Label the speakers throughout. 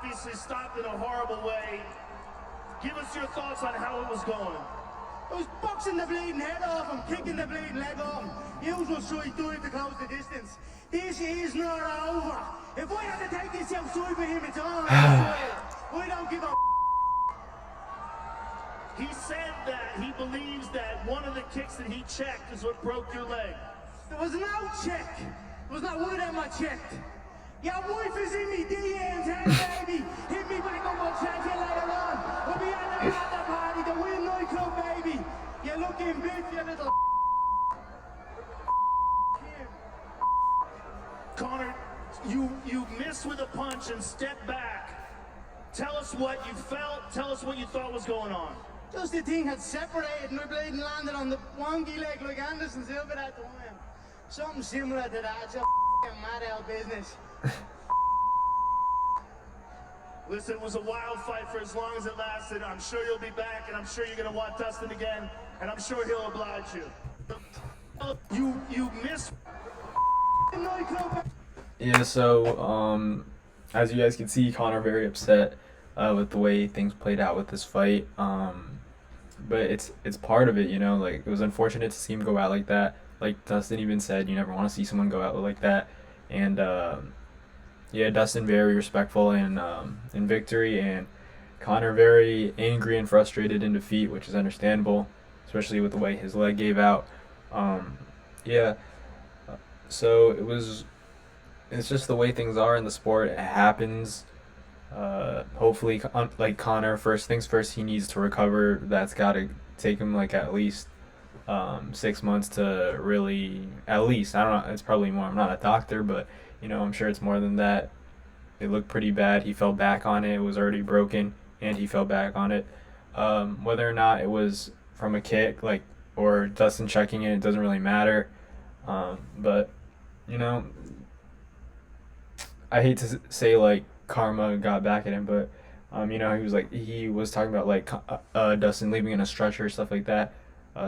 Speaker 1: obviously stopped in a horrible way. Give us your thoughts on how it was going.
Speaker 2: I was boxing the bleeding head off him, kicking the bleeding leg off him. Usual side dive to close the distance. This is not over. If I had to take this outside with him, it's on. I don't give a.
Speaker 1: He said that he believes that one of the kicks that he checked is what broke your leg.
Speaker 2: There was no check. There was not one of them I checked. Your wife is in me DMs, hey baby. Hit me back up, I'll chat to you later on. We'll be at the after party, the Win nightclub, baby. You're looking big, you little.
Speaker 1: Conor, you missed with a punch and stepped back. Tell us what you felt. Tell us what you thought was going on.
Speaker 2: Just the thing had separated and my blade landed on the wonky leg like Anderson Silva at the time. Something similar to that. It's a mad out business.
Speaker 1: Listen, it was a wild fight for as long as it lasted. I'm sure you'll be back, and I'm sure you're going to want Dustin again, and I'm sure he'll oblige you. You missed.
Speaker 3: Yeah, so as you guys can see, Conor very upset with the way things played out with this fight. But it's part of it, you know. Like, it was unfortunate to see him go out like that. Like Dustin even said, you never want to see someone go out like that. And yeah, Dustin very respectful in victory, and Conor very angry and frustrated in defeat, which is understandable, especially with the way his leg gave out. Yeah, so it's just the way things are in the sport. It happens. Hopefully, like Conor, first things first, he needs to recover. That's got to take him like at least 6 months to really, at least, I don't know, it's probably more. I'm not a doctor, but you know, I'm sure it's more than that. It looked pretty bad. He fell back on it. It was already broken, and he fell back on it. Whether or not it was from a kick, like, or Dustin checking it doesn't really matter. But you know, I hate to say like karma got back at him, but you know, he was talking about like Dustin leaving in a stretcher, stuff like that.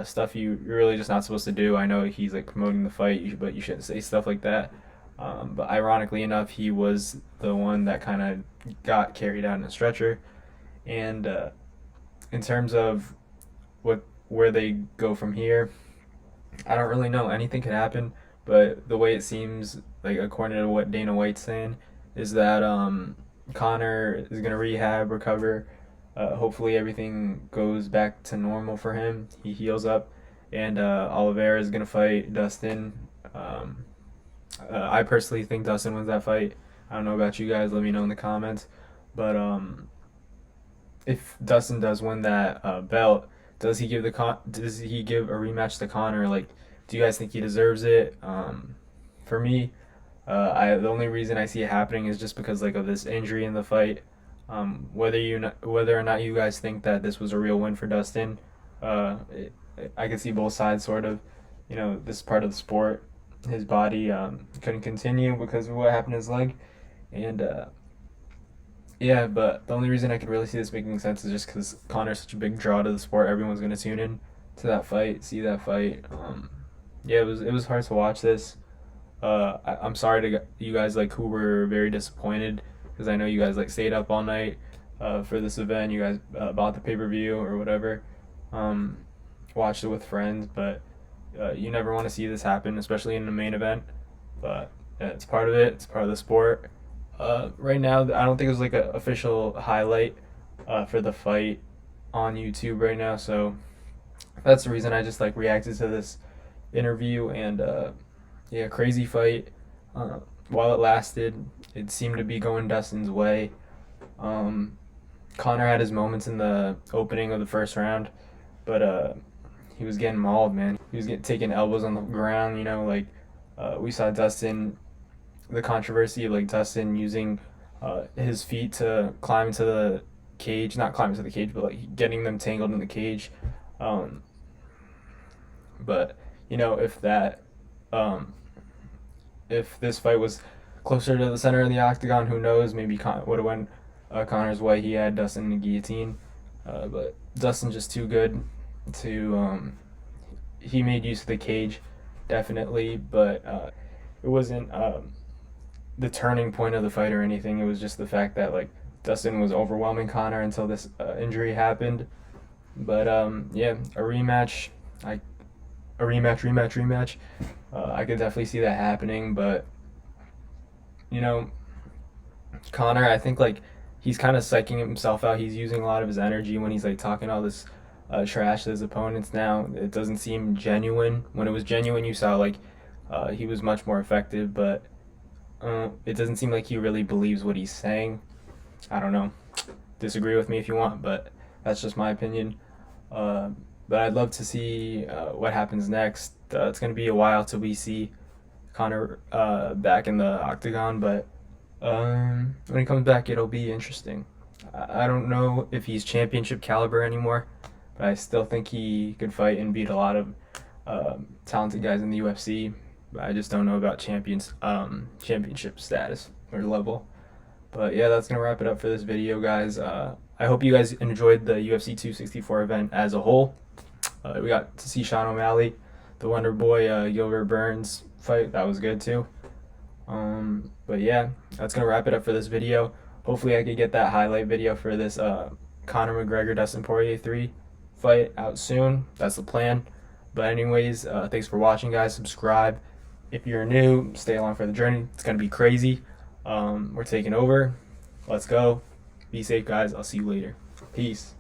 Speaker 3: Stuff you're really just not supposed to do. I know he's like promoting the fight, but you shouldn't say stuff like that. But ironically enough, he was the one that kind of got carried out in a stretcher. And in terms of where they go from here, I don't really know. Anything could happen. But the way it seems, like according to what Dana White's saying, is that Conor is gonna rehab, recover. Hopefully everything goes back to normal for him. He heals up, and Oliveira is gonna fight Dustin. I personally think Dustin wins that fight. I don't know about you guys. Let me know in the comments. But if Dustin does win that belt, does he give a rematch to Conor? Like, do you guys think he deserves it? For me, the only reason I see it happening is just because like of this injury in the fight. Whether or not you guys think that this was a real win for Dustin, I can see both sides sort of. You know, this is part of the sport. His body couldn't continue because of what happened to his leg, and yeah. But the only reason I could really see this making sense is just because Conor's such a big draw to the sport. Everyone's gonna tune in to that fight, see that fight. Yeah, it was hard to watch this. I'm sorry to you guys like who were very disappointed, because I know you guys like stayed up all night for this event. You guys bought the pay-per-view or whatever, watched it with friends, but you never want to see this happen, especially in the main event. But yeah, it's part of it. It's part of the sport. Right now, I don't think there's like an official highlight for the fight on YouTube right now, so that's the reason I just like reacted to this interview. And yeah, crazy fight. While it lasted, it seemed to be going Dustin's way. Conor had his moments in the opening of the first round, but he was getting mauled, man. He was taking elbows on the ground, you know, like we saw Dustin, the controversy of like Dustin using his feet to climb into the cage, not climb into the cage, but like getting them tangled in the cage. But you know, if this fight was closer to the center of the octagon, who knows? Maybe would have went Conor's way. He had Dustin in the guillotine, but Dustin's just too good to. He made use of the cage, definitely, but it wasn't the turning point of the fight or anything. It was just the fact that like Dustin was overwhelming Connor until this injury happened. But yeah, a rematch. A rematch. I could definitely see that happening, but you know, Connor, I think like he's kind of psyching himself out. He's using a lot of his energy when he's like talking all this trash to his opponents. Now it doesn't seem genuine. When it was genuine, you saw like he was much more effective, but it doesn't seem like he really believes what he's saying. I don't know. Disagree with me if you want, but that's just my opinion. But I'd love to see what happens next. It's going to be a while till we see Connor back in the octagon, but when he comes back, it'll be interesting. I don't know if he's championship caliber anymore, but I still think he could fight and beat a lot of talented guys in the UFC. But I just don't know about championship status or level. But yeah, that's going to wrap it up for this video, guys. I hope you guys enjoyed the UFC 264 event as a whole. We got to see Sean O'Malley, the Wonder Boy, Gilbert Burns fight. That was good too. But yeah, that's going to wrap it up for this video. Hopefully I could get that highlight video for this Conor McGregor, Dustin Poirier 3 fight out soon. That's the plan. But anyways, thanks for watching, guys. Subscribe. If you're new, stay along for the journey. It's going to be crazy. We're taking over. Let's go. Be safe, guys. I'll see you later. Peace.